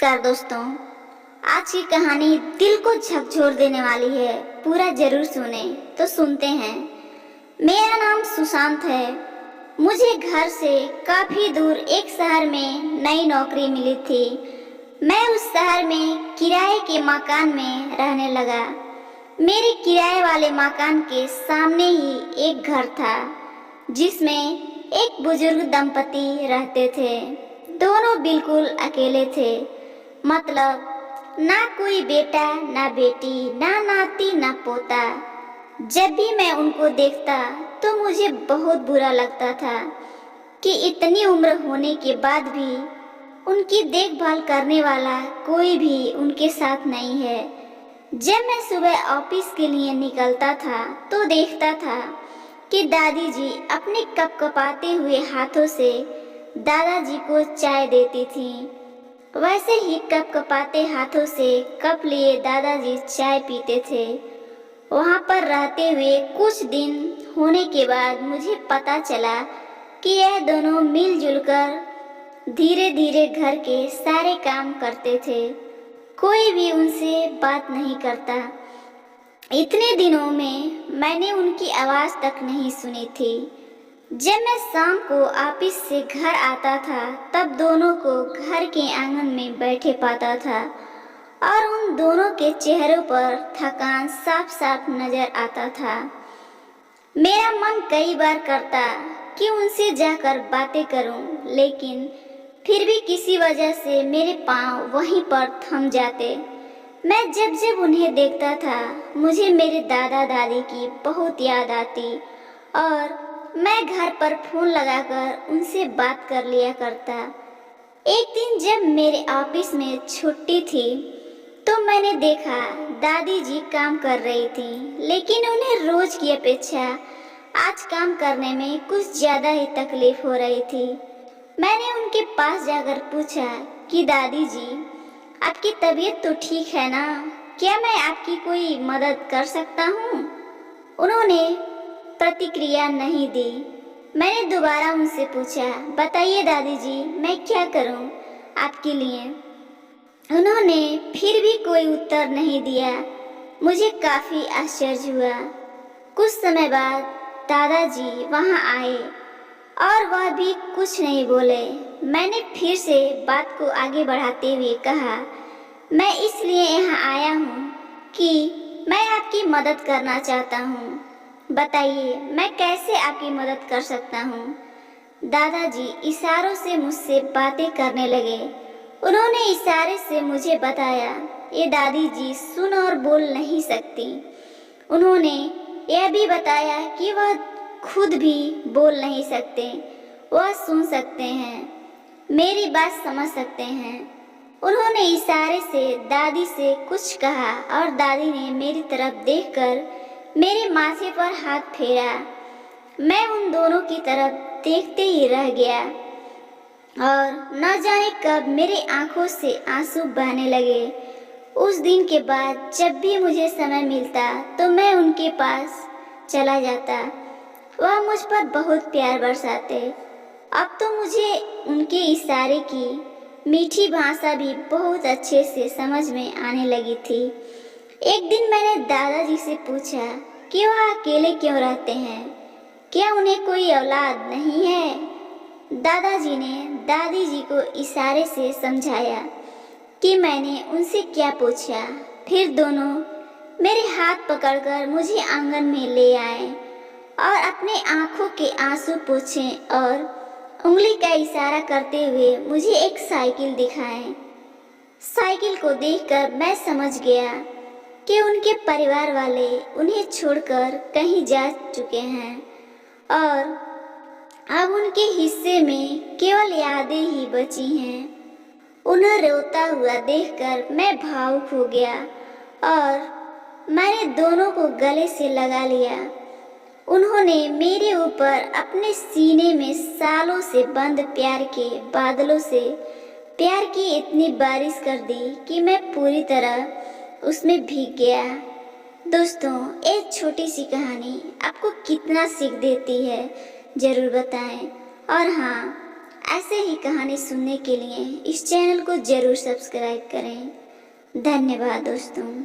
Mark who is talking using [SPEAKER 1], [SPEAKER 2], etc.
[SPEAKER 1] नमस्कार दोस्तों। आज की कहानी दिल को झकझोर देने वाली है। पूरा जरूर सुने। तो सुनते हैं। मेरा नाम सुशांत है। मुझे घर से काफी दूर एक शहर में नई नौकरी मिली थी। मैं उस शहर में किराए के मकान में रहने लगा। मेरे किराए वाले मकान के सामने ही एक घर था जिसमें एक बुजुर्ग दंपति रहते थे। दोनों बिल्कुल अकेले थे। मतलब ना कोई बेटा ना बेटी, ना नाती ना पोता। जब भी मैं उनको देखता तो मुझे बहुत बुरा लगता था कि इतनी उम्र होने के बाद भी उनकी देखभाल करने वाला कोई भी उनके साथ नहीं है। जब मैं सुबह ऑफिस के लिए निकलता था तो देखता था कि दादी जी अपने कपकपाते हुए हाथों से दादाजी को चाय देती थी। वैसे ही कपकपाते हाथों से कप लिए दादाजी चाय पीते थे। वहां पर रहते हुए कुछ दिन होने के बाद मुझे पता चला कि यह दोनों मिलजुल कर धीरे धीरे घर के सारे काम करते थे। कोई भी उनसे बात नहीं करता। इतने दिनों में मैंने उनकी आवाज तक नहीं सुनी थी। जब मैं शाम को ऑफिस से घर आता था तब दोनों को घर के आंगन में बैठे पाता था और उन दोनों के चेहरों पर थकान साफ साफ नजर आता था। मेरा मन कई बार करता कि उनसे जाकर बातें करूं, लेकिन फिर भी किसी वजह से मेरे पांव वहीं पर थम जाते। मैं जब जब उन्हें देखता था मुझे मेरे दादा दादी की बहुत याद आती और मैं घर पर फोन लगाकर उनसे बात कर लिया करता। एक दिन जब मेरे ऑफिस में छुट्टी थी तो मैंने देखा दादी जी काम कर रही थी, लेकिन उन्हें रोज की अपेक्षा आज काम करने में कुछ ज्यादा ही तकलीफ हो रही थी। मैंने उनके पास जाकर पूछा कि दादी जी, आपकी तबीयत तो ठीक है ना? क्या मैं आपकी कोई मदद कर सकता हूँ? उन्होंने प्रतिक्रिया नहीं दी। मैंने दोबारा उनसे पूछा, बताइए दादी जी, मैं क्या करूं आपके लिए? उन्होंने फिर भी कोई उत्तर नहीं दिया। मुझे काफी आश्चर्य हुआ। कुछ समय बाद दादाजी वहां आए और वह भी कुछ नहीं बोले। मैंने फिर से बात को आगे बढ़ाते हुए कहा, मैं इसलिए यहाँ आया हूँ कि मैं आपकी मदद करना चाहता हूँ। बताइए मैं कैसे आपकी मदद कर सकता हूँ? दादाजी इशारों से मुझसे बातें करने लगे। उन्होंने इशारे से मुझे बताया, ये दादी जी सुन और बोल नहीं सकती। उन्होंने यह भी बताया कि वह खुद भी बोल नहीं सकते, वह सुन सकते हैं, मेरी बात समझ सकते हैं। उन्होंने इशारे से दादी से कुछ कहा और दादी ने मेरी तरफ देखकर मेरे माथे पर हाथ फेरा। मैं उन दोनों की तरफ देखते ही रह गया और न जाने कब मेरी आंखों से आंसू बहने लगे। उस दिन के बाद जब भी मुझे समय मिलता तो मैं उनके पास चला जाता। वह मुझ पर बहुत प्यार बरसाते। अब तो मुझे उनके इशारे की मीठी भाषा भी बहुत अच्छे से समझ में आने लगी थी। एक दिन मैंने दादाजी से पूछा कि वह अकेले क्यों रहते हैं, क्या उन्हें कोई औलाद नहीं है? दादाजी ने दादी जी को इशारे से समझाया कि मैंने उनसे क्या पूछा। फिर दोनों मेरे हाथ पकड़कर मुझे आंगन में ले आए और अपने आंखों के आंसू पोंछे और उंगली का इशारा करते हुए मुझे एक साइकिल दिखाए। साइकिल को देखकर मैं समझ गया कि उनके परिवार वाले उन्हें छोड़कर कहीं जा चुके हैं और अब उनके हिस्से में केवल यादें ही बची हैं। उन्हें रोता हुआ देखकर मैं भावुक हो गया और मैंने दोनों को गले से लगा लिया। उन्होंने मेरे ऊपर अपने सीने में सालों से बंद प्यार के बादलों से प्यार की इतनी बारिश कर दी कि मैं पूरी तरह उसमें भीग गया। दोस्तों, एक छोटी सी कहानी आपको कितना सीख देती है जरूर बताएं। और हाँ, ऐसे ही कहानी सुनने के लिए इस चैनल को जरूर सब्सक्राइब करें। धन्यवाद दोस्तों।